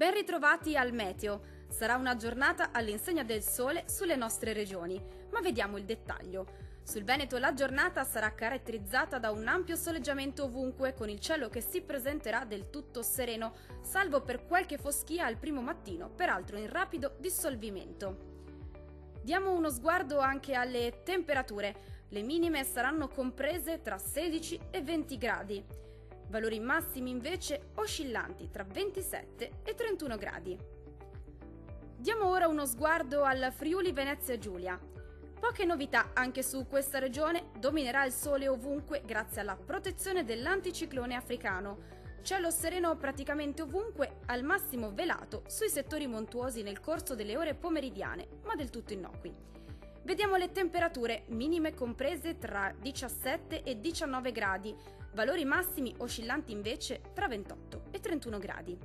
Ben ritrovati al meteo. Sarà una giornata all'insegna del sole sulle nostre regioni, ma vediamo il dettaglio. Sul Veneto la giornata sarà caratterizzata da un ampio soleggiamento ovunque, con il cielo che si presenterà del tutto sereno, salvo per qualche foschia al primo mattino, peraltro in rapido dissolvimento. Diamo uno sguardo anche alle temperature. Le minime saranno comprese tra 16 e 20 gradi. Valori massimi invece oscillanti tra 27 e 31 gradi. Diamo ora uno sguardo al Friuli Venezia Giulia. Poche novità anche su questa regione, dominerà il sole ovunque grazie alla protezione dell'anticiclone africano. Cielo sereno praticamente ovunque, al massimo velato sui settori montuosi nel corso delle ore pomeridiane, ma del tutto innocui. Vediamo le temperature, minime comprese tra 17 e 19 gradi, valori massimi oscillanti invece tra 28 e 31 gradi.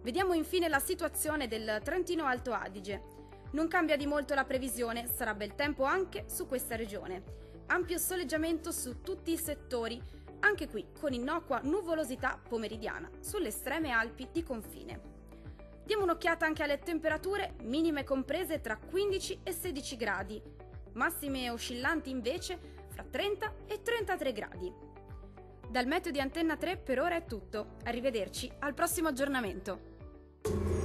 Vediamo infine la situazione del Trentino Alto Adige. Non cambia di molto la previsione, sarà bel tempo anche su questa regione. Ampio soleggiamento su tutti i settori, anche qui con innocua nuvolosità pomeridiana sulle estreme Alpi di confine. Diamo un'occhiata anche alle temperature, minime comprese tra 15 e 16 gradi, massime oscillanti invece fra 30 e 33 gradi. Dal meteo di Antenna 3 per ora è tutto, arrivederci al prossimo aggiornamento.